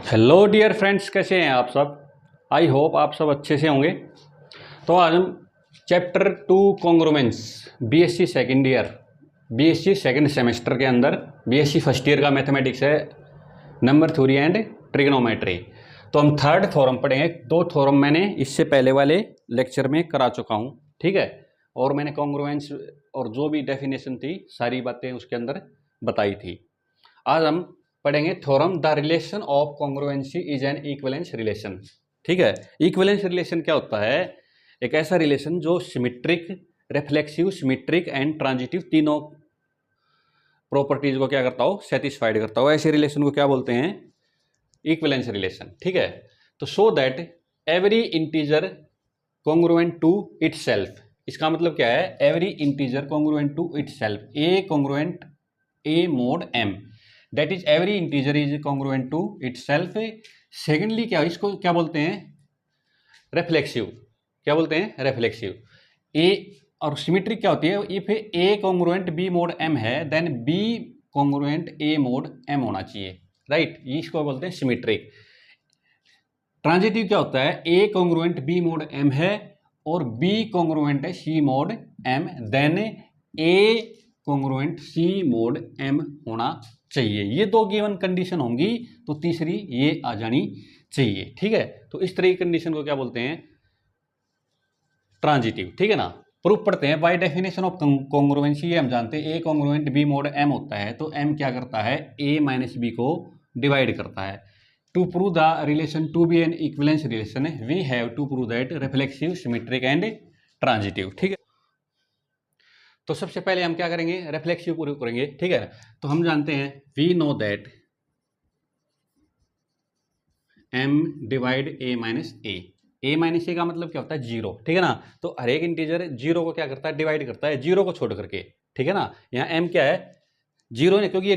Hello dear friends, कैसे हैं आप सब। आई होप आप सब अच्छे से होंगे। तो आज हम chapter 2 congruence BSc second year BSc second semester के अंदर बीएससी फर्स्ट ईयर का मैथमेटिक्स है, नंबर थ्योरी एंड ट्रिग्नोमेट्री। तो हम थर्ड थ्योरम पढ़ेंगे। दो थ्योरम मैंने इससे पहले वाले लेक्चर में करा चुका हूँ, ठीक है। और मैंने कॉन्ग्रुएंस और जो भी डेफिनेशन थी सारी बातें उसके अंदर बताई थी। आज हम पढ़ेंगे theorem the relation of congruency is an equivalence relation, ठीक है। इक्विवेलेंस रिलेशन क्या होता है? एक ऐसा रिलेशन जो symmetric, reflexive, symmetric and transitive तीनों प्रॉपर्टीज को क्या करता हो, सेटिस्फाइड करता हो। ऐसे रिलेशन को क्या बोलते हैं? इक्विवेलेंस रिलेशन, ठीक है। तो show that every integer congruent to itself. इसका मतलब क्या है? Every integer congruent to itself, A congruent A mod M, that is every integer is congruent to itself. Secondly क्या, इसको क्या बोलते हैं? रिफ्लेक्सिव। क्या बोलते हैं? रिफ्लेक्सिव। ए और सिमेट्रिक क्या होती है? If A congruent B mod M है then B congruent A mod M होना चाहिए, राइट। इसको बोलते हैं सिमेट्रिक। ट्रांजिटिव क्या होता है? ए कॉन्ग्रुएंट बी मोड एम है और बी कॉन्ग्रुएंट है सी मोड एम, देन ए कॉन्ग्रुएंट सी मोड एम होना चाहिए। ये दो गिवन कंडीशन होंगी तो तीसरी ये आ जानी चाहिए, ठीक है। तो इस तरह की कंडीशन को क्या बोलते हैं? ट्रांजिटिव, ठीक है ना। प्रूफ पढ़ते हैं। बाय डेफिनेशन ऑफ कॉन्ग्रुएंसी हम जानते हैं A congruent B mod M होता है, तो एम क्या करता है? ए माइनस बी को डिवाइड करता है। To prove the relation to be an equivalence relation we have to prove that reflexive, symmetric and transitive, ठीक है। तो सबसे पहले हम क्या करेंगे? रिफ्लेक्सिव प्रूव करेंगे, ठीक है। तो हम जानते हैं we know that m divide a minus a minus a का मतलब क्या होता है? जीरो, ठीक है ना। तो हर एक इंटीजर जीरो को क्या करता है? डिवाइड करता है, जीरो को छोड़ करके, ठीक है ना। यहाँ एम क्या है? जीरो नहीं, क्योंकि ये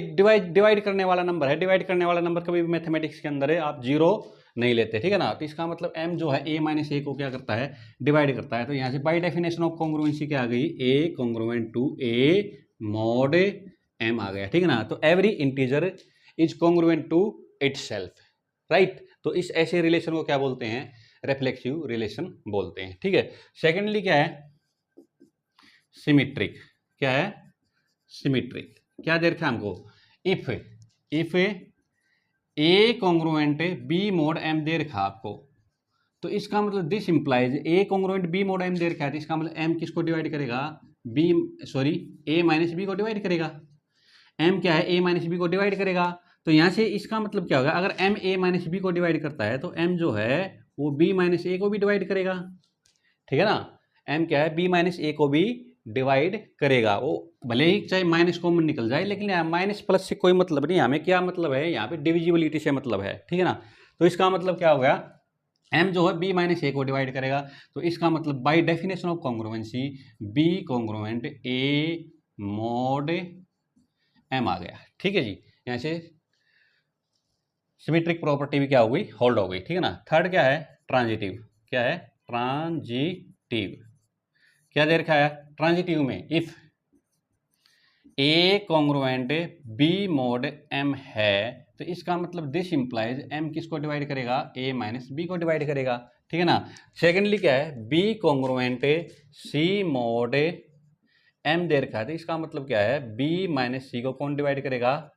डिवाइड करने वाला नंबर है। डिवाइड करने वाला नंबर कभी भी मैथमेटिक्स के अंदर है आप जीरो नहीं लेते, ठीक है ना। तो इसका मतलब एम जो है ए माइनस ए को क्या करता है? डिवाइड करता है। तो यहाँ से बाय डेफिनेशन ऑफ कॉन्ग्रुएंसी क्या आ गई? A congruent to a mod m आ गया, ठीक है ना। तो every integer is congruent to itself, right. तो इस ऐसे रिलेशन को क्या बोलते हैं? रिफ्लेक्सिव रिलेशन बोलते हैं, ठीक है। सेकेंडली क्या है? सिमेट्रिक। क्या है? सिमेट्रिक। क्या दे रखा है हमको? If A congruent B mod m दे रखा आपको, तो इसका मतलब this implies a congruent B mod m दे रखा है, तो इसका मतलब एम किसको डिवाइड करेगा? ए माइनस बी को डिवाइड करेगा। एम क्या है? ए माइनस बी को डिवाइड करेगा। तो यहाँ से इसका मतलब क्या होगा? अगर एम ए माइनस बी को डिवाइड करता है तो एम जो है वो बी माइनस ए को भी डिवाइड करेगा, ठीक है ना। एम क्या है? बी माइनस ए को भी डिवाइड करेगा। वो भले ही चाहे माइनस कॉमन निकल जाए, लेकिन यहाँ माइनस प्लस से कोई मतलब नहीं, हमें क्या मतलब है? यहाँ पे डिविजिबिलिटी से मतलब है, ठीक है ना। तो इसका मतलब क्या हो गया? एम जो है बी माइनस ए को डिवाइड करेगा। तो इसका मतलब by definition of congruency b congruent a mod m आ गया, ठीक है जी। यहाँ से सिमेट्रिक प्रॉपर्टी भी क्या हो गई? होल्ड हो गई, ठीक है ना। थर्ड क्या है? ट्रांजिटिव। क्या है? ट्रांजिटिव। क्या दे रखा है ट्रांजिटिव में? If A congruent B mod M है, तो इसका मतलब दिस इंप्लाइज एम किसको डिवाइड करेगा? ए माइनस बी को डिवाइड करेगा, ठीक है ना। सेकेंडली क्या है? बी कॉन्ग्रुएंट सी मोड एम दे रखा है, तो इसका मतलब क्या है? बी माइनस सी को कौन डिवाइड करेगा?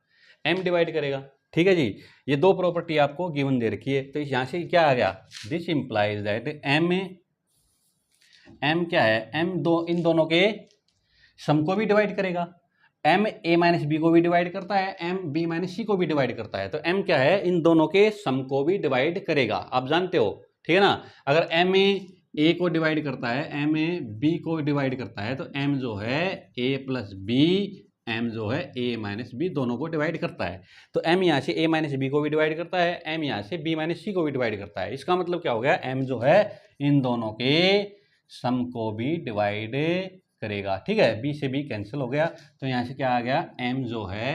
एम डिवाइड करेगा, ठीक है जी। ये दो प्रॉपर्टी आपको गिवन दे रखी है। तो यहाँ से क्या आ गया? दिस इंप्लाइज दैट एम क्या है? एम इन दोनों के सम को भी डिवाइड करेगा। एम ए माइनस बी को भी डिवाइड करता है, एम बी माइनस सी को भी डिवाइड करता है। तो एम क्या है? इन दोनों के सम को भी डिवाइड करेगा, आप जानते हो, ठीक है ना। अगर एम ए को डिवाइड करता है, एम ए बी को डिवाइड करता है, तो एम जो है ए प्लस बी, एम जो है ए माइनस बी दोनों को डिवाइड करता है। तो एम यहाँ से ए माइनस बी को भी डिवाइड करता है, एम यहाँ से बी माइनस सी को भी डिवाइड करता है। इसका मतलब क्या हो गया? एम जो है इन दोनों के सम को भी डिवाइड करेगा, ठीक है। बी से बी कैंसिल हो गया। तो यहाँ से क्या आ गया? एम जो है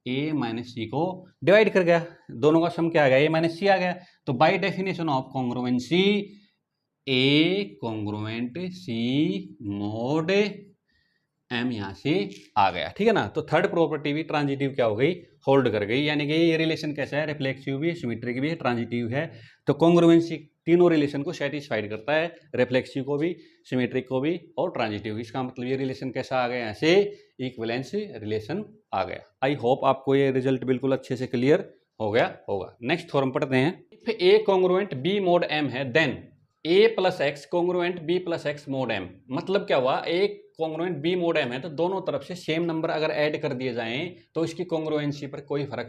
ए माइनस सी को डिवाइड कर गया। दोनों का सम क्या आ गया? ए माइनस सी आ गया। तो by definition of congruency A congruent C mod M यहाँ से आ गया, ठीक है ना। तो थर्ड प्रॉपर्टी भी ट्रांजिटिव क्या हो गई, होल्ड कर गई, यानी कि ये रिलेशन कैसा है, रिफ्लेक्सिव भी है, सिमेट्रिक भी है, ट्रांजिटिव है। तो कॉन्ग्रुएंसी तीनों रिलेशन को सेटिस्फाइड करता है, रिफ्लेक्सिव को भी, सिमेट्रिक को भी और ट्रांजिटिव। इसका मतलब ये रिलेशन कैसा आ गया, यहाँ से इक्विवेलेंस रिलेशन आ गया। आई होप आपको ये रिजल्ट बिल्कुल अच्छे से क्लियर हो गया होगा। नेक्स्ट थ्योरम पढ़ते हैं। If A congruent B mod M है then a plus x congruent b plus x mod m. मतलब क्या हुआ, एक कॉन्ग्रुएंट बी मोड एम है तो दोनों तरफ से सेम नंबर अगर ऐड कर दिए जाएं तो इसकी कॉन्ग्रुएंसी पर कोई फर्क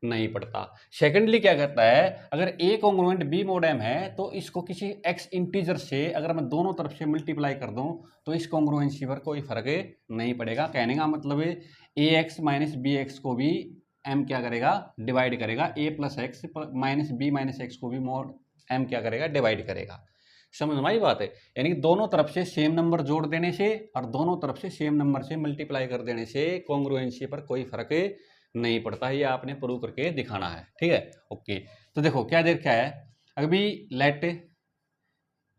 नहीं पड़ता। सेकेंडली क्या करता है, अगर ए कॉन्ग्रुएंट बी मोड एम है तो इसको किसी एक्स इंटीजर से अगर मैं दोनों तरफ से मल्टीप्लाई कर दूं तो इस कॉन्ग्रुएंसी पर कोई फर्क नहीं पड़ेगा। कहने का मतलब है a x minus B x को भी एम क्या करेगा, डिवाइड करेगा, a plus x minus b minus x को भी मोड एम क्या करेगा, डिवाइड करेगा। समझ में आई बात है। यानी कि दोनों तरफ से सेम नंबर जोड़ देने से और दोनों तरफ से सेम नंबर से मल्टीप्लाई कर देने से कॉन्ग्रुएंसी पर कोई फर्क नहीं पड़ता। ये आपने प्रूव करके दिखाना है, ठीक है। ओके, तो देखो क्या देर क्या है, अभी लेट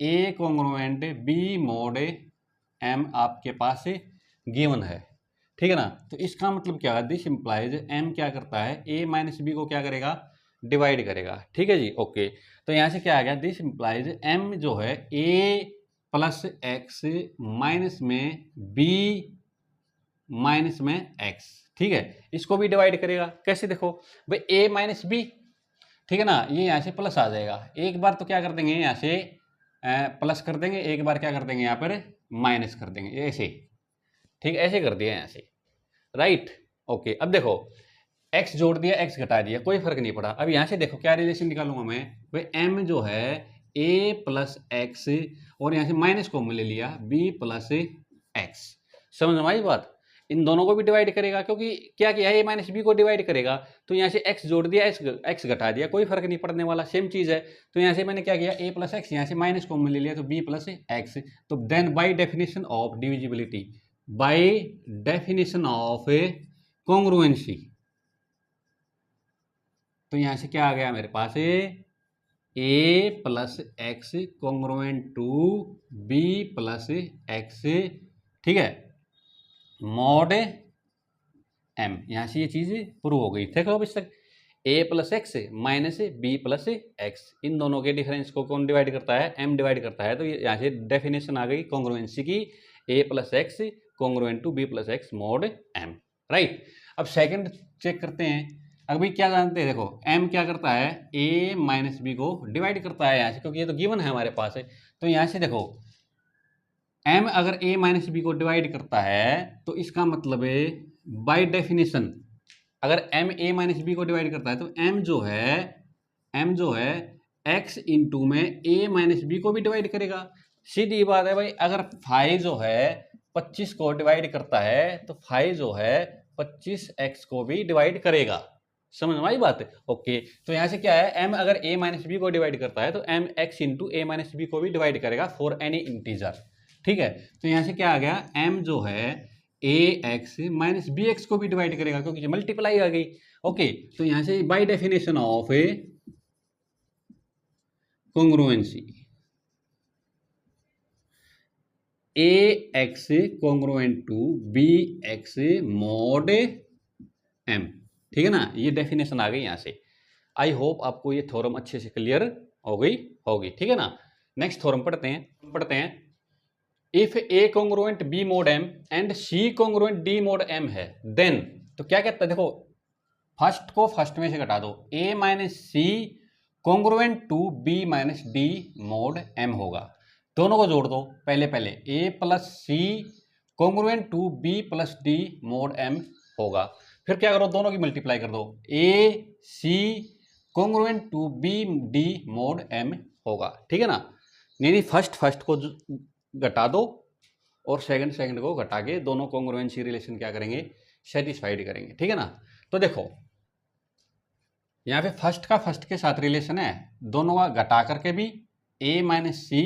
ए कॉन्ग्रुएंट बी मोड एम आपके पास गिवन है, ठीक है ना। तो इसका मतलब क्या है, दिस इंप्लाइज एम क्या करता है, ए माइनस बी को क्या करेगा, डिवाइड करेगा, ठीक है जी। ओके, तो यहाँ से क्या आ गया, दिस इंप्लाइज एम जो है a plus x minus m B minus में एक्स, ठीक है, इसको भी डिवाइड करेगा। कैसे, देखो भाई ए माइनस बी, ठीक है ना, ये यहाँ से प्लस आ जाएगा। एक बार तो क्या कर देंगे यहाँ से प्लस कर देंगे, एक बार क्या कर देंगे यहाँ पर माइनस कर देंगे, ऐसे, ठीक है, ऐसे कर दिया यहाँ से, राइट। ओके, अब देखो x जोड़ दिया, x घटा दिया, कोई फर्क नहीं पड़ा। अब यहाँ से देखो क्या रिलेशन निकालूंगा मैं, भाई m जो है a प्लस एक्स और यहाँ से माइनस कॉमन ले लिया b प्लस एक्स। समझ में आई बात। इन दोनों को भी डिवाइड करेगा, क्योंकि क्या किया है, a माइनस बी को डिवाइड करेगा, तो यहाँ से x जोड़ दिया, x घटा दिया, कोई फर्क नहीं पड़ने वाला, सेम चीज है। तो यहाँ से मैंने क्या किया, a प्लस एक्स, यहाँ से माइनस कॉमन ले लिया तो b प्लस एक्स। तो then by definition of divisibility, by definition of congruency, तो यहां से क्या आ गया मेरे पास, a plus x congruent to b plus x, ठीक है, मॉड एम। यहां से ये चीज प्रूव हो गई। देखो अब इस तक a plus x minus b plus x, इन दोनों के डिफरेंस को कौन डिवाइड करता है, एम डिवाइड करता है। तो यहाँ से डेफिनेशन आ गई कॉन्ग्रुएंसी की, a plus x congruent to b plus x mod m, right. अब सेकंड चेक करते हैं। अभी क्या जानते हैं, देखो m क्या करता है, a माइनस बी को डिवाइड करता है यहाँ से, क्योंकि ये तो गिवन है हमारे पास है। तो यहाँ से देखो m अगर a माइनस बी को डिवाइड करता है तो इसका मतलब है बाय डेफिनेशन अगर m a माइनस बी को डिवाइड करता है तो m जो है x इंटू में a माइनस बी को भी डिवाइड करेगा। सीधी बात है भाई, अगर 5 जो है 25 को डिवाइड करता है तो 5 जो है 25x को भी डिवाइड करेगा। समझ में आई बात है। ओके, तो यहाँ से क्या है, m अगर a माइनस बी को डिवाइड करता है तो m x इंटू ए माइनस बी को भी डिवाइड करेगा फॉर एनी इंटीजर, ठीक है। तो यहाँ से क्या आ गया, m जो है a x minus B x को भी डिवाइड करेगा, क्योंकि मल्टीप्लाई आ गई। ओके, तो यहाँ से by definition of a congruency, A x congruent to B x mod M, ठीक है ना, ये डेफिनेशन आ गई यहाँ से। आई होप आपको ये थ्योरम अच्छे से क्लियर हो गई होगी, ठीक है ना। नेक्स्ट थ्योरम पढ़ते हैं। If A congruent B mod M and C congruent D mod M है देन, तो क्या कहता है, देखो फर्स्ट को फर्स्ट में से घटा दो, a minus c congruent to b minus d mod m होगा। दोनों को जोड़ दो, पहले a plus c congruent to b plus d mod m होगा। फिर क्या करो, दोनों की मल्टीप्लाई कर दो, a c congruent to b d mod m होगा, ठीक है ना। नहीं फर्स्ट को घटा दो और सेकंड को घटा के दोनों कॉन्ग्रुएंसी रिलेशन क्या करेंगे, सेटिस्फाइड करेंगे, ठीक है ना। तो देखो यहाँ पे फर्स्ट का फर्स्ट के साथ रिलेशन है, दोनों का घटा करके भी a minus c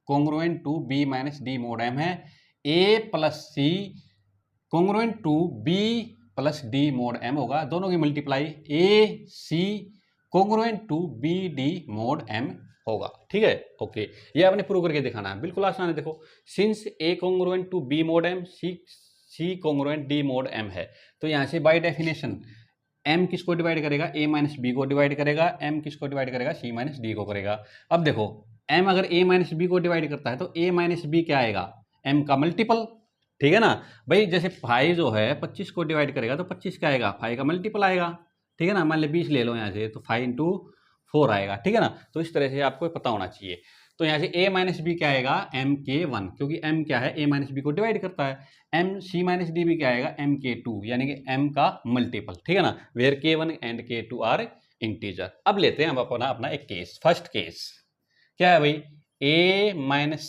congruent to b minus d mod M है, a plus c congruent to b plus d mod m होगा। दोनों की multiply a c congruent to b d mod m होगा, ठीक है। ओके, ये आपने प्रूव करके दिखाना है, बिल्कुल आसान है। देखो since a congruent to b mod m, c congruent D mod M है। तो यहाँ से बाय डेफिनेशन m किसको डिवाइड करेगा, a माइनस बी को डिवाइड करेगा, m किसको डिवाइड करेगा, c माइनस डी को करेगा। अब देखो m अगर a माइनस बी को डिवाइड करता है तो a माइनस बी क्या आएगा, m का मल्टीपल, ठीक है ना भाई। जैसे 5 जो है 25 को डिवाइड करेगा तो 25 क्या आएगा, 5 का मल्टीपल आएगा, ठीक है ना। मान ली 20 ले लो यहाँ से तो 5 इंटू 4 आएगा, ठीक है ना। तो इस तरह से आपको पता होना चाहिए। तो यहाँ से a माइनस बी क्या आएगा, m के 1, क्योंकि m क्या है, a माइनस बी को डिवाइड करता है। m c माइनस डी भी क्या आएगा, m के 2, यानी कि m का मल्टीपल, ठीक है ना। Where k1 and k2 are integer. अब लेते हैं हम अपना एक केस। फर्स्ट केस क्या है भाई, a माइनस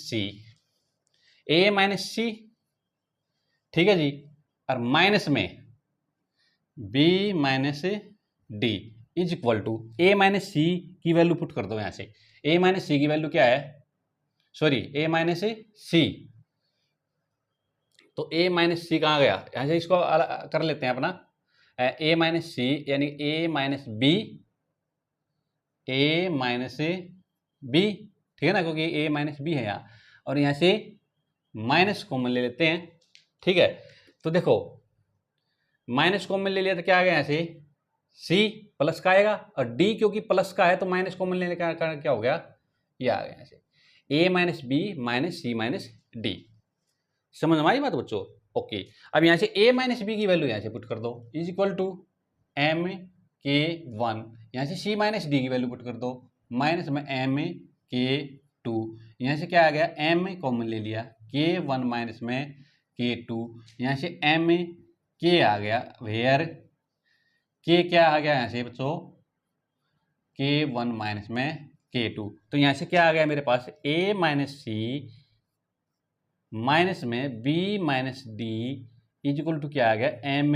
सी, ठीक है जी, और माइनस में b minus d is equal to a minus c की वैल्यू पुट कर दो यहाँ से। a माइनस सी की वैल्यू क्या है, सॉरी a माइनस सी, तो a माइनस सी कहाँ गया, यहाँ से इसको कर लेते हैं अपना a माइनस सी यानी a माइनस बी, ठीक है ना, क्योंकि a माइनस बी है यहाँ, और यहाँ से माइनस कॉमन ले लेते हैं, ठीक है। तो देखो माइनस कॉमन ले लिया तो क्या आ गया यहाँ से, c प्लस का आएगा, और d क्योंकि प्लस का है तो माइनस कॉमन लेने का कारण क्या हो गया, ये आ गया यहाँ से a minus b minus c minus d. समझ में आई बात बच्चों, ओके। अब यहाँ से a माइनस बी की वैल्यू यहाँ से पुट कर दो इज इक्वल टू m के 1, यहाँ से c माइनस डी की वैल्यू पुट कर दो माइनस में m के 2, यहाँ से क्या आ गया, m कॉमन ले लिया, k1 माइनस में k2, यहाँ से m k आ गया, वेयर k क्या आ गया यहाँ से बच्चों, k1 माइनस में k2। तो यहाँ से क्या आ गया मेरे पास, a माइनस सी माइनस में b minus d is equal to क्या आ गया, m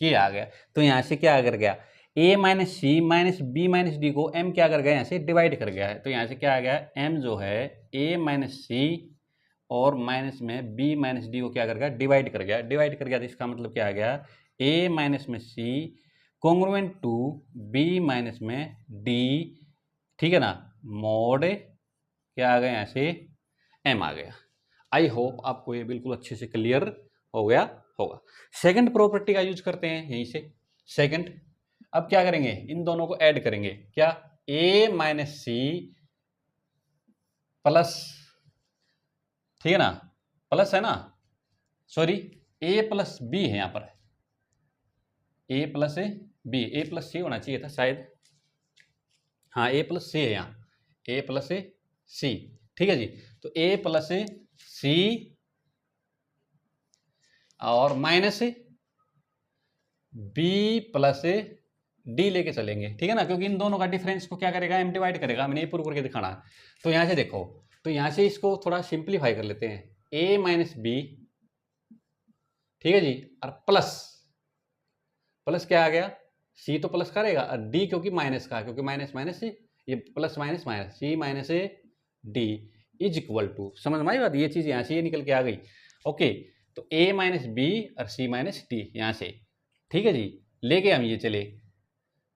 k आ गया। तो यहाँ से क्या कर गया, a minus c minus b minus d को m क्या कर गया, यहाँ से डिवाइड कर गया है। तो यहाँ से क्या आ गया, m जो है a माइनस सी और माइनस में b माइनस डी को क्या कर गया, डिवाइड कर गया। तो इसका मतलब क्या आ गया, a minus m c congruent to b minus m d, ठीक है ना, मोड क्या आ गया, यहाँ से m आ गया। आई होप आपको ये बिल्कुल अच्छे से क्लियर हो गया होगा। सेकंड प्रॉपर्टी का यूज करते हैं यहीं से। सेकंड, अब क्या करेंगे, इन दोनों को ऐड करेंगे, क्या, a माइनस सी प्लस, ठीक है ना, प्लस है ना, सॉरी a प्लस बी है यहाँ पर, a plus b, a plus c होना चाहिए था शायद, हाँ a प्लस सी है यहाँ, a प्लस सी, ठीक है जी। तो a प्लस सी और माइनस b प्लस डी लेके चलेंगे, ठीक है ना, क्योंकि इन दोनों का डिफरेंस को क्या करेगा, m डिवाइड करेगा। मैंने ये प्रूव करके दिखाना है। तो यहाँ से देखो, तो यहाँ से इसको थोड़ा सिंप्लीफाई कर लेते हैं, a माइनस बी, ठीक है जी, और प्लस क्या आ गया, c तो प्लस करेगा, और d क्योंकि माइनस का, क्योंकि माइनस माइनस ये plus minus minus, c minus d is equal to, समझ में आई बात, ये चीज यहाँ से ये निकल के आ गई, ओके। तो a माइनस बी और c माइनस डी यहाँ से, ठीक है जी, लेके हम ये चले।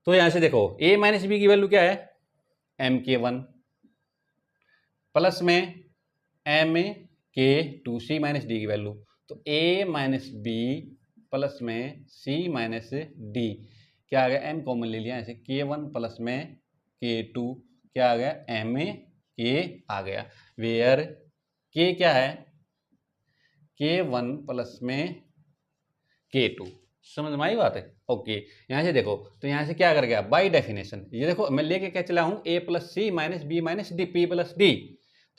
तो यहाँ से देखो a माइनस बी की वैल्यू क्या है, m के 1 प्लस में m के 2, c माइनस डी की वैल्यू, तो a माइनस बी प्लस में c माइनस डी क्या आ गया, m कॉमन ले लिया, ऐसे k1 प्लस में k2 क्या आ गया, m k आ गया, वेयर k क्या है, k1 प्लस में k2। समझ में आई बात है, ओके। यहाँ से देखो, तो यहाँ से क्या कर गया, बाय डेफिनेशन, ये देखो मैं लेके क्या चला हूँ, a plus c minus b minus d, p plus d,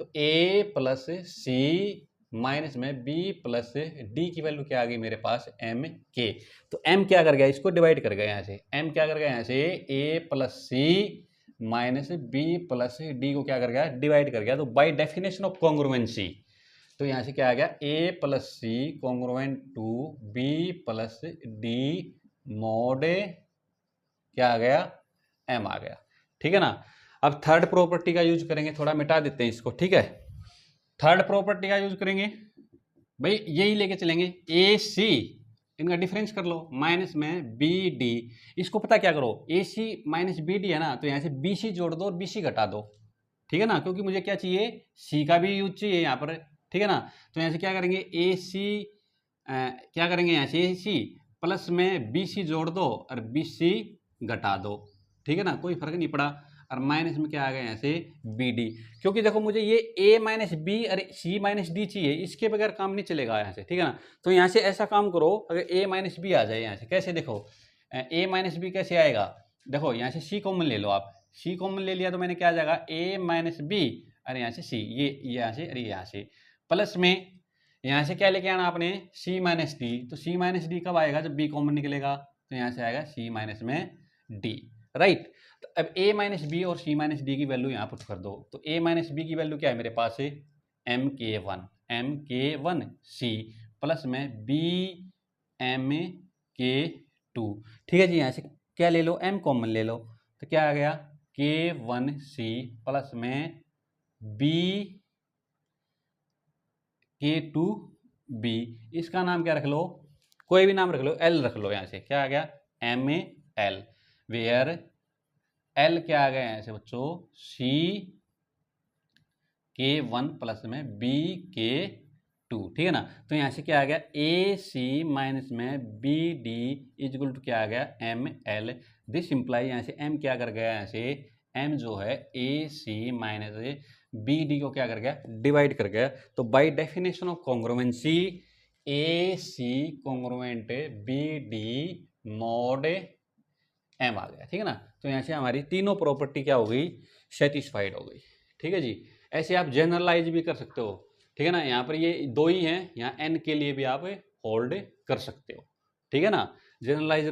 तो a प्लस सी माइनस में b प्लस डी की वैल्यू क्या आ गई मेरे पास, m k। तो m क्या कर गया, इसको डिवाइड कर गया, यहाँ से m क्या कर गया, यहाँ से a plus c minus b plus d को क्या कर गया, डिवाइड कर गया। तो बाय डेफिनेशन ऑफ कॉन्ग्रुएंसी, तो यहाँ से क्या आ गया, a plus c congruent to b plus d mod क्या आ गया, m आ गया, ठीक है ना। अब थर्ड प्रॉपर्टी का यूज करेंगे, थोड़ा मिटा देते हैं इसको, ठीक है। थर्ड प्रॉपर्टी का यूज करेंगे भाई, यही लेके चलेंगे, ए सी इनका डिफरेंस कर लो, माइनस में बी डी, इसको पता क्या करो, ए सी माइनस बी डी है ना, तो यहाँ से बी सी जोड़ दो और बी सी घटा दो, ठीक है ना, क्योंकि मुझे क्या चाहिए, सी का भी यूज चाहिए यहाँ पर, ठीक है ना। तो यहाँ से क्या करेंगे, ए सी क्या करेंगे यहाँ से C plus m B C जोड़ दो और बी सी घटा दो, ठीक है ना, कोई फर्क नहीं पड़ा। और माइनस में क्या आ गया यहाँ से बी डी, क्योंकि देखो मुझे ये ए माइनस बी और सी माइनस डी चाहिए, इसके बगैर काम नहीं चलेगा यहाँ से, ठीक है ना। तो यहाँ से ऐसा काम करो, अगर ए माइनस बी आ जाए यहाँ से, कैसे देखो ए माइनस बी कैसे आएगा, देखो यहाँ से सी कॉमन ले लो आप, सी कॉमन ले लिया तो मैंने क्या आ जाएगा ए माइनस बी और यहाँ से सी, ये यहाँ से अरे यहाँ से प्लस में यहाँ से क्या लेके आना आपने सी माइनस डी, तो सी माइनस डी कब आएगा जब बी कॉमन निकलेगा, तो यहाँ से आएगा सी माइनस में डी, राइट। तो अब ए माइनस बी और सी माइनस डी की वैल्यू यहाँ पुट कर दो, तो ए माइनस बी की वैल्यू क्या है मेरे पास है एम के one C plus m B M के टू, ठीक है जी। यहाँ से क्या ले लो एम कॉमन ले लो, तो क्या आ गया के one C plus m b k to be, इसका नाम क्या रख लो, कोई भी नाम रख लो, एल रख लो, यहाँ से क्या आ गया m a l, where l क्या आ गया यहाँ से बच्चों c k one plus m b k two, ठीक है ना। तो यहाँ से क्या आ गया a c minus m b d is equal to क्या आ गया एम एल, दिस इम्प्लाई यहाँ से एम क्या कर गया यहाँ से एम जो है a c minus b d को क्या कर गया डिवाइड कर गया, तो by definition of congruency a c congruent b d mod m आ गया, ठीक है ना। तो यहाँ से हमारी तीनों प्रॉपर्टी क्या हो गई सेटिस्फाइड हो गई, ठीक है जी। ऐसे आप जनरलाइज भी कर सकते हो, ठीक है ना, यहाँ पर ये दो ही हैं, यहाँ एन के लिए भी आप होल्ड कर सकते हो, ठीक है ना। जनरलाइज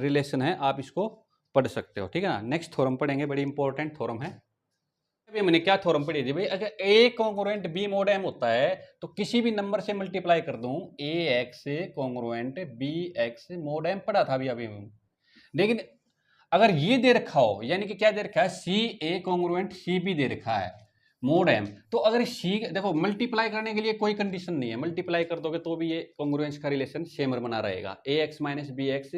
रिलेशन है, आप इसको पढ़ सकते हो, ठीक है ना। नेक्स्ट थ्योरम पढ़ेंगे, बड़ी इंपॉर्टेंट थ्योरम है। अभी मैंने क्या थ्योरम पढ़ी थी भाई, अगर ए कॉन्ग्रुएंट बी मॉड एम होता है तो किसी भी नंबर से मल्टीप्लाई कर दूं a x congruent b x mod m पढ़ा था अभी, लेकिन अगर ये दे रखा हो, यानी कि क्या दे रखा है सी ए कॉन्ग्रुएंट सी बी दे रखा है मोड एम, तो अगर सी देखो मल्टीप्लाई करने के लिए कोई कंडीशन नहीं है, मल्टीप्लाई कर दोगे तो भी ये कॉन्ग्रुएंस का रिलेशन सेम बना रहेगा, a x minus B x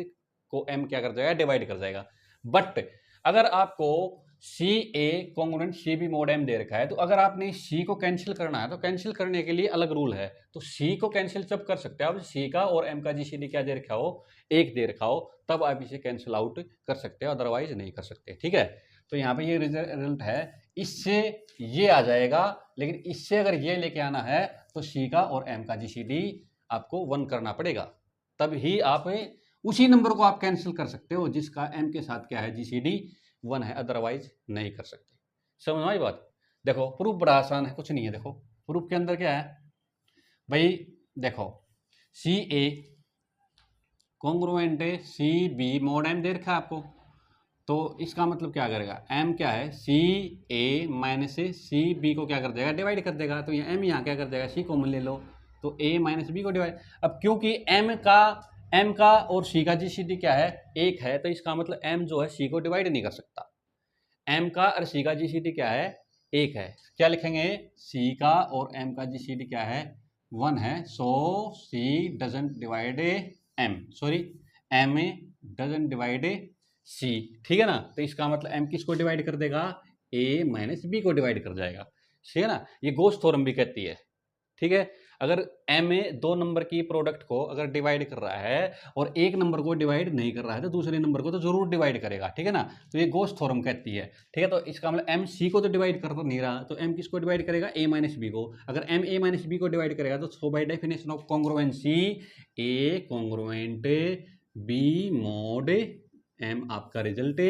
को एम क्या कर जाएगा डिवाइड कर जाएगा। बट अगर आपको c a congruent c b mod m दे रखा है, तो अगर आपने सी को कैंसिल करना है तो कैंसिल करने के लिए अलग रूल है, तो सी को कैंसिल जब कर सकते हैं आप सी का और एम का जीसीडी क्या दे रखा हो एक दे रखा हो, तब आप इसे कैंसिल आउट कर सकते हो, अदरवाइज नहीं कर सकते, ठीक है। तो यहाँ पे ये रिजल्ट है, इससे ये आ जाएगा, लेकिन इससे अगर ये लेके आना है तो सी का और एम का जीसीडी आपको 1 करना पड़ेगा, तब ही आप उसी नंबर को आप कैंसिल कर सकते हो जिसका एम के साथ क्या है जीसीडी 1 है, अदरवाइज नहीं कर सकते। समझ में बात। देखो प्रूफ बड़ा आसान है, कुछ नहीं है, देखो प्रूफ के अंदर क्या है भाई, देखो c a congruent c b mod m दे रखा है आपको, तो इसका मतलब क्या करेगा एम क्या है सी ए माइनस सी बी को क्या कर देगा डिवाइड कर देगा, तो ये एम यहाँ क्या कर देगा सी कॉमन ले लो, तो ए माइनस बी को डिवाइड। अब क्योंकि एम का और सी का जीसीडी क्या है एक है, तो इसका मतलब एम जो है सी को डिवाइड नहीं कर सकता, एम का और सी का जीसीडी क्या है एक है, क्या लिखेंगे सी का और एम का जीसीडी क्या है 1 है, so c doesn't divide m, sorry m doesn't divide c, ठीक है ना। तो इसका मतलब एम किसको डिवाइड कर देगा ए माइनस बी को डिवाइड कर जाएगा, ठीक है ना। ये गोस थ्योरम भी कहती है, ठीक है। अगर एम ए 2 नंबर की प्रोडक्ट को अगर डिवाइड कर रहा है और एक नंबर को डिवाइड नहीं कर रहा है तो दूसरे नंबर को तो जरूर डिवाइड करेगा, ठीक है ना। तो ये गोस थ्योरम कहती है, ठीक है। तो इसका मतलब एम सी को तो डिवाइड कर नहीं रहा, तो एम किसको डिवाइड करेगा ए माइनस बी को, अगर एम ए माइनस बी को डिवाइड करेगा तो so by definition of congruency A congruent B mod m आपका रिजल्ट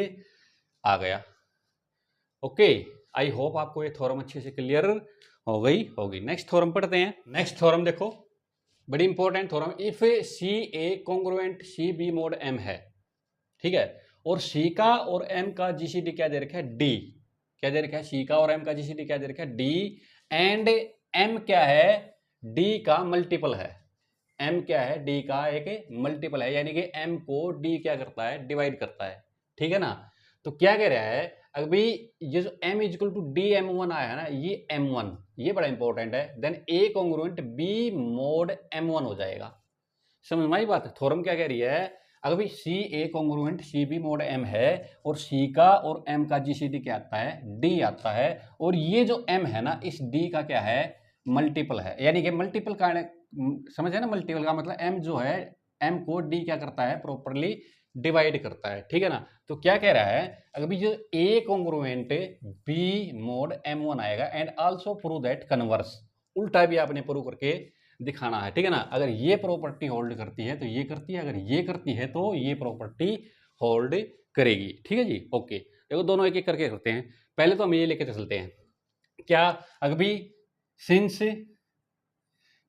आ गया। ओके, आई होप आपको ये थ्योरम अच्छे से क्लियर हो गई होगी। नेक्स्ट थ्योरम पढ़ते हैं। नेक्स्ट थ्योरम देखो बड़ी important theorem, if c a congruent c b mod M है, ठीक है, और सी का और एम का जीसीडी क्या दे रखा है डी, क्या दे रखा है सी का और एम का जीसीडी क्या दे रखा है डी, एंड एम क्या है डी का मल्टीपल है, एम क्या है डी का एक मल्टीपल है, यानी कि एम को डी क्या करता है डिवाइड करता है, ठीक है ना। तो क्या कह रहा है अभी ये जो m equal to d m one आया है ना, ये m1 ये बड़ा इंपॉर्टेंट है, then a congruent b mod m1 हो जाएगा। समझ में आई बात। थ्योरम क्या कह रही है, अगर भाई c a congruent c b mod m है और c का और m का जीसीडी क्या आता है d आता है, और ये जो m है ना इस d का क्या है मल्टीपल है, यानी कि मल्टीपल का समझ है ना, मल्टीपल का मतलब m जो है, m को d क्या करता है, प्रॉपरली डिवाइड करता है, ठीक है ना। तो क्या कह रहा है, अगर जो a congruent b mod m1 आएगा and also prove that converse, उल्टा भी आपने प्रूव करके दिखाना है, ठीक है ना। अगर ये प्रॉपर्टी होल्ड करती है तो ये करती है, अगर ये करती है तो ये प्रॉपर्टी होल्ड करेगी, ठीक है जी। ओके, देखो दोनों एक एक करके करते हैं। पहले तो हम ये लेके चलते हैं, क्या, अगर भी सिंस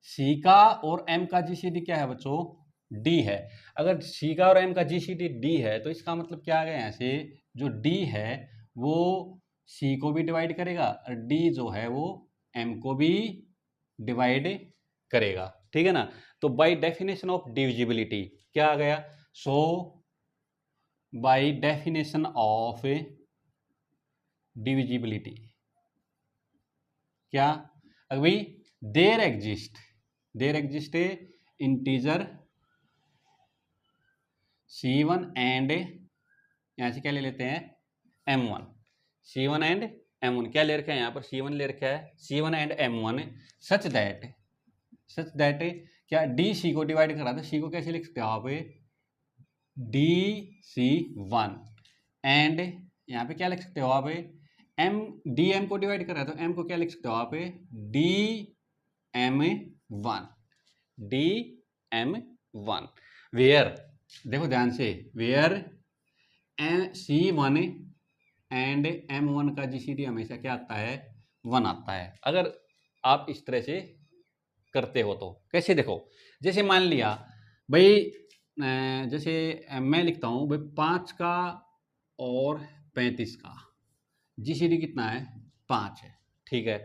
सी का और एम का जीसीडी क्या है बच्चों, डी है। अगर सी का और एम का जीसीडी डी है तो इसका मतलब क्या आ गया, यहाँ से जो डी है वो सी को भी डिवाइड करेगा और डी जो है वो एम को भी डिवाइड करेगा, ठीक है ना। तो बाय डेफिनेशन ऑफ डिविजिबिलिटी क्या आ गया, सो बाय डेफिनेशन ऑफ डिविजिबिलिटी क्या, अभी there exist integer C1 and, यहां से क्या ले लेते हैं, M1, C1 एंड M1 क्या ले रखा है, यहाँ पर C1 ले रखा है, C1 and M1 such that क्या डी सी को डिवाइड करा, तो सी को कैसे लिख सकते हो आप, DC1 एंड यहाँ पे क्या लिख सकते हो आप, एम डी एम को डिवाइड कर रहा है तो एम को क्या लिख सकते हो आप, DM1 वेयर, देखो ध्यान से, वेयर C1 एंड M1 का जीसीडी हमेशा क्या आता है, 1 आता है। अगर आप इस तरह से करते हो तो कैसे, देखो जैसे मान लिया भाई, जैसे मैं लिखता हूँ भाई 5 का और 35 का जीसीडी कितना है, 5 है, ठीक है।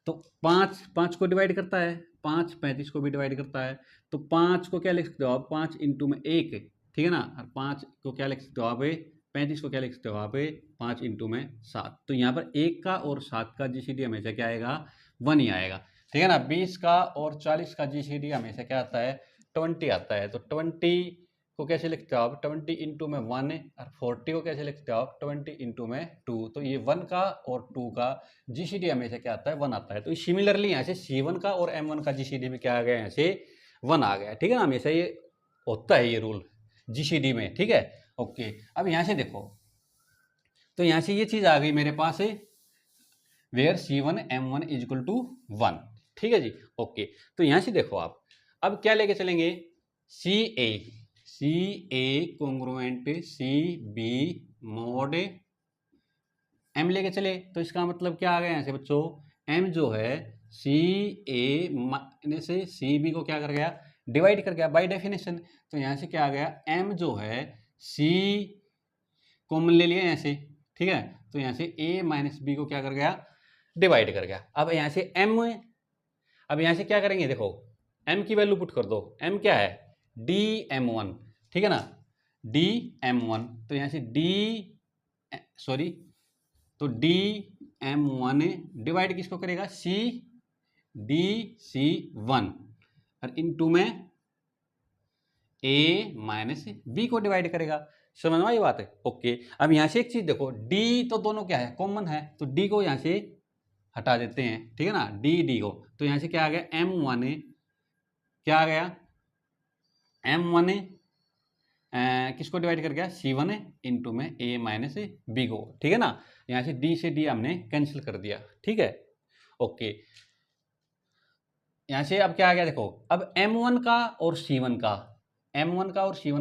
तो 5 को डिवाइड करता है, 5 35 को भी डिवाइड करता है, तो 5 को क्या लिख सकते हो आप, 5 इंटू में 1, ठीक है ना, और 5 को क्या लिख सकते हो आप, 35 को क्या लिख सकते हो आप, 5 इंटू में 7। तो यहाँ पर 1 का और 7 का जीसीडी हमेशा क्या आएगा, 1 ही आएगा, ठीक है ना। 20 का और 40 का जीसीडी हमेशा क्या आता है, 20 आता है। तो 20 को कैसे लिखते हो आप, 20 इंटू में 1, और 40 को कैसे लिखते हो आप, 20 इंटू में 2। तो ये 1 का और 2 का जीसीडी हमेशा क्या आता है, 1 आता है। तो सिमिलरली यहाँ से C1 का और M1 का जीसीडी भी क्या आ गया, यहाँ से 1 आ गया, ठीक है ना। हमेशा ये होता है ये रूल जीसीडी में, ठीक है। ओके, अब यहाँ से देखो, तो यहाँ से ये चीज आ गई मेरे पास, where C1 M1 is equal to 1, ठीक है जी। ओके, तो यहाँ से देखो आप, अब क्या लेके चलेंगे, सी a congruent CB mode M लेके चले, तो इसका मतलब क्या आ गया यहाँ से बच्चों, M जो है CA से CB को क्या कर गया, डिवाइड कर गया बाय डेफिनेशन। तो यहाँ से क्या आ गया, M जो है C कॉमन ले लिया यहाँ से, ठीक है। तो यहाँ से A माइनस B को क्या कर गया, डिवाइड कर गया। अब यहाँ से M, अब यहाँ से क्या करेंगे, देखो M की वैल्यू पुट कर दो, M क्या है, DM1, ठीक है ना, DM1। तो यहाँ से तो DM1 डिवाइड किसको करेगा, DC1 और इनटू में A माइनस B को डिवाइड करेगा। समझ में आई बात है। ओके, अब यहाँ से एक चीज देखो, D तो दोनों क्या है, कॉमन है, तो D को यहाँ से हटा देते हैं, ठीक है ना, D को। तो यहाँ से क्या आ गया, M1 क्या आ गया, M1 किसको डिवाइड कर गया, C1 इंटू में A माइनस B को, ठीक है ना। यहाँ से D से D हमने कैंसिल कर दिया, ठीक है। ओके, यहाँ से अब क्या आ गया, देखो अब M1 का और C1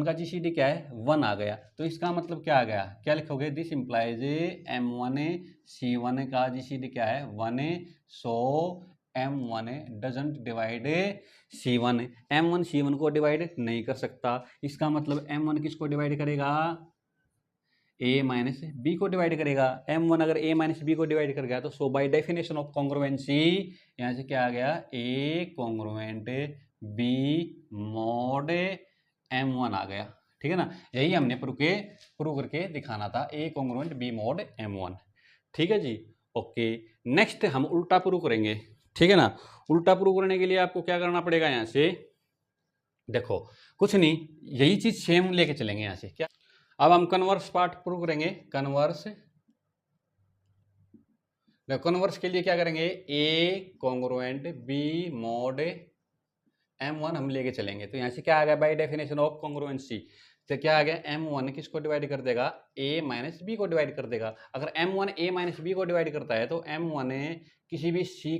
का जीसीडी क्या है, 1 आ गया। तो इसका मतलब क्या आ गया, क्या लिखोगे, दिस इंप्लाइज M1 C1 का जीसीडी क्या है, 1, सो M1 doesn't divide C1, M1 C1 को डिवाइड नहीं कर सकता। इसका मतलब M1 किसको डिवाइड करेगा, A माइनस B को डिवाइड करेगा। M1 अगर A माइनस B को डिवाइड कर गया तो so by definition of congruency यहाँ से क्या आ गया, A congruent B mod M1 आ गया, ठीक है ना। यही हमने प्रूव करके दिखाना था, A congruent B mod M1, ठीक है जी। ओके, नेक्स्ट हम उल्टा प्रूव करेंगे, ठीक है ना। उल्टा प्रूव करने के लिए आपको क्या करना पड़ेगा, यहाँ से देखो कुछ नहीं, यही चीज सेम लेके चलेंगे यहाँ से। क्या, अब हम कन्वर्स पार्ट प्रूव करेंगे। कन्वर्स के लिए क्या करेंगे, A congruent B mod m1 हम लेके चलेंगे, तो यहाँ से क्या आ गया बाय डेफिनेशन ऑफ कॉन्ग्रुएंसी, तो क्या आ गया m1 किसको डिवाइड कर देगा, a माइनस बी को डिवाइड कर देगा। अगर m1 a माइनस बी को डिवाइड करता है तो m1 किसी भी c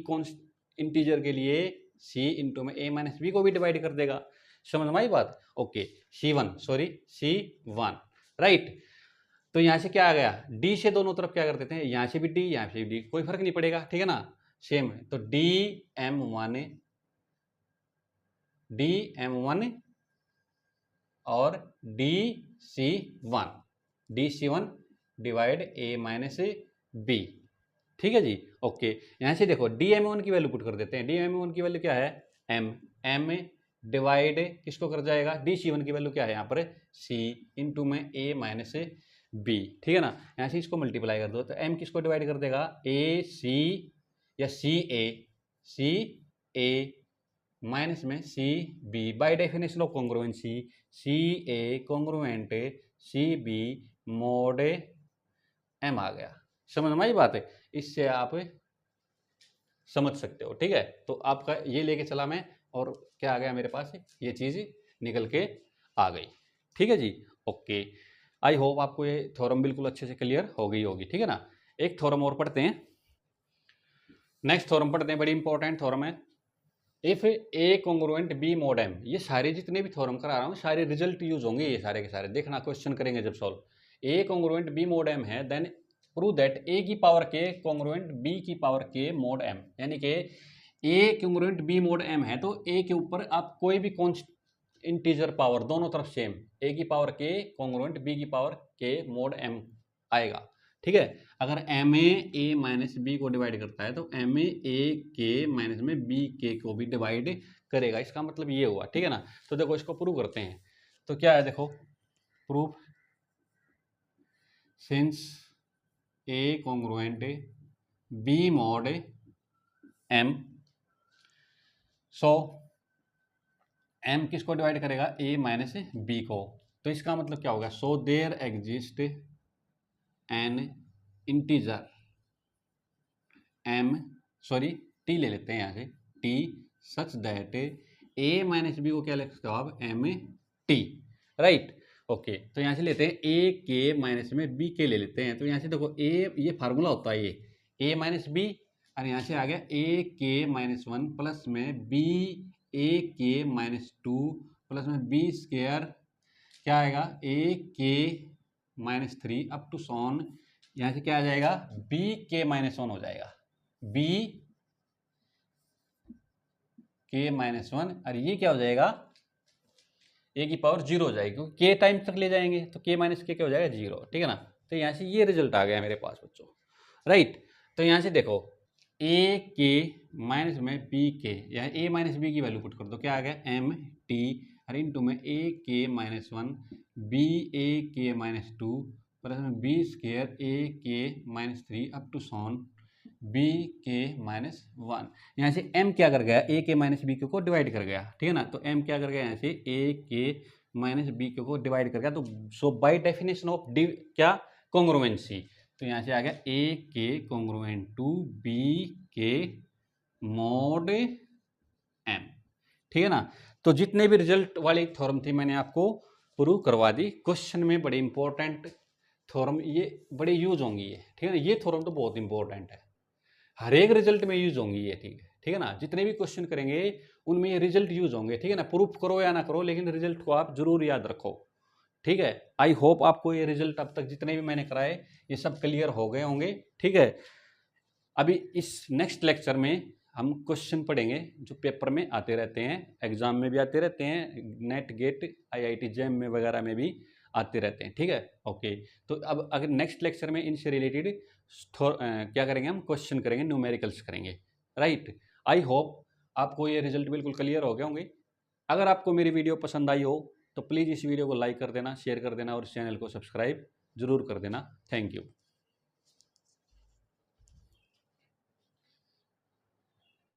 इंटीजर के लिए c इंटू में a माइनस बी को भी डिवाइड कर देगा। समझ में आई बात? Okay, c1 right. तो यहाँ से क्या आ गया, d से दोनों तरफ क्या कर देते हैं, यहाँ से भी d यहाँ से भी d, कोई फर्क नहीं पड़ेगा, ठीक है ना, सेम है। तो dm1 और dc1 divide a minus B, ठीक है जी। ओके, यहाँ से देखो dm1 की वैल्यू पुट कर देते हैं, dm1 की वैल्यू क्या है m डिवाइड किसको कर जाएगा, dc1 की वैल्यू क्या है यहाँ पर c इंटू में a माइनस बी, ठीक है ना। यहाँ से इसको मल्टीप्लाई कर दो तो m किसको डिवाइड कर देगा, a c या सी ए माइनस में c b, by definition of congruency c a congruent c b mod m आ गया। समझ में आई बात है, इससे आप समझ सकते हो, ठीक है। तो आपका ये लेके चला मैं, और क्या आ गया मेरे पास, ये चीज़ निकल के आ गई, ठीक है जी। ओके, आई होप आपको ये थ्योरम बिल्कुल अच्छे से क्लियर हो गई होगी, ठीक है ना। एक थ्योरम और पढ़ते हैं, नेक्स्ट थ्योरम पढ़ते हैं, बड़ी इंपॉर्टेंट थ्योरम है। If A congruent B mod m, ये सारे जितने भी थ्योरम करा रहा हूँ सारे रिजल्ट यूज होंगे, ये सारे के सारे देखना, क्वेश्चन करेंगे जब सॉल्व। ए कॉन्ग्रुएंट बी मोड एम है, देन प्रूव दैट ए की पावर के कॉन्ग्रुएंट बी की पावर के मोड एम, यानी कि ए कॉन्ग्रुएंट बी मोड एम है तो ए के ऊपर आप कोई भी इंटीजर पावर दोनों तरफ सेम, ए की पावर के कॉन्ग्रुएंट बी की पावर के मोड एम आएगा, ठीक है। अगर एम ए माइनस बी को डिवाइड करता है तो M A k minus m b के को भी डिवाइड करेगा, इसका मतलब ये हुआ, ठीक है ना। तो देखो इसको प्रूव करते हैं, तो क्या है देखो, proof since a congruent B mod M, so M किसको डिवाइड करेगा, ए माइनस बी को, तो इसका मतलब क्या होगा, so there exist an integer t ले लेते हैं यहाँ से, t such that a minus B को क्या लिख सकते हो आप, एम टी, राइट। ओके, तो यहाँ से लेते हैं ए के माइनस में बी के ले लेते हैं, तो यहाँ से देखो ए, ये फार्मूला होता है, ये ए माइनस बी, और यहाँ से आ गया a k minus one plus m b a k minus two plus m b squared, क्या आएगा a k minus three up to so on, यहाँ से क्या आ जाएगा बी के माइनस वन हो जाएगा, बी के माइनस वन, और ये क्या हो जाएगा, ए की पावर जीरो हो जाएगी, क्योंकि के टाइम तक ले जाएंगे तो के माइनस के क्या हो जाएगा, जीरो, ठीक है ना। तो यहाँ से ये रिजल्ट आ गया मेरे पास बच्चों, राइट। तो यहाँ से देखो ए के माइनस में बी के, यहाँ ए माइनस बी की वैल्यू पुट कर दो, क्या आ गया एम टी, और इंटू में ए k minus one b a k minus two plus m b squared a k minus three up to so on b k minus one. यहाँ से m क्या कर गया, ए के माइनस बी को divide कर गया, ठीक है ना। तो m क्या कर गया, यहाँ से ए के माइनस बी को डिवाइड कर गया, तो so by definition of D क्या, कॉन्ग्रुएंसी, तो यहाँ से आ गया ए के कॉन्ग्रुएंट टू बी के मोड m, ठीक है ना। तो जितने भी रिजल्ट वाली थ्योरम थी मैंने आपको प्रूव करवा दी, क्वेश्चन में बड़े इंपॉर्टेंट थ्योरम ये बड़े यूज होंगी ये, ठीक है ना। ये थ्योरम तो बहुत इंपॉर्टेंट है, हर एक रिजल्ट में यूज होंगी ये, ठीक है ना। जितने भी क्वेश्चन करेंगे उनमें ये रिजल्ट यूज होंगे, ठीक है ना। प्रूफ करो या ना करो, लेकिन रिजल्ट को आप जरूर याद रखो, ठीक है। आई होप आपको ये रिजल्ट अब तक जितने भी मैंने कराए ये सब क्लियर हो गए होंगे, ठीक है। अभी इस नेक्स्ट लेक्चर में हम क्वेश्चन पढ़ेंगे जो पेपर में आते रहते हैं, एग्जाम में भी आते रहते हैं, नेट गेट IIT जैम में वगैरह में भी आते रहते हैं, ठीक है। ओके, तो अब अगर नेक्स्ट लेक्चर में इनसे रिलेटेड क्या करेंगे, हम क्वेश्चन करेंगे, न्यूमेरिकल्स करेंगे, राइट। आई होप आपको ये रिजल्ट बिल्कुल क्लियर हो गए होंगे। अगर आपको मेरी वीडियो पसंद आई हो तो प्लीज़ इस वीडियो को लाइक कर देना, शेयर कर देना और इस चैनल को सब्सक्राइब जरूर कर देना। Thank you.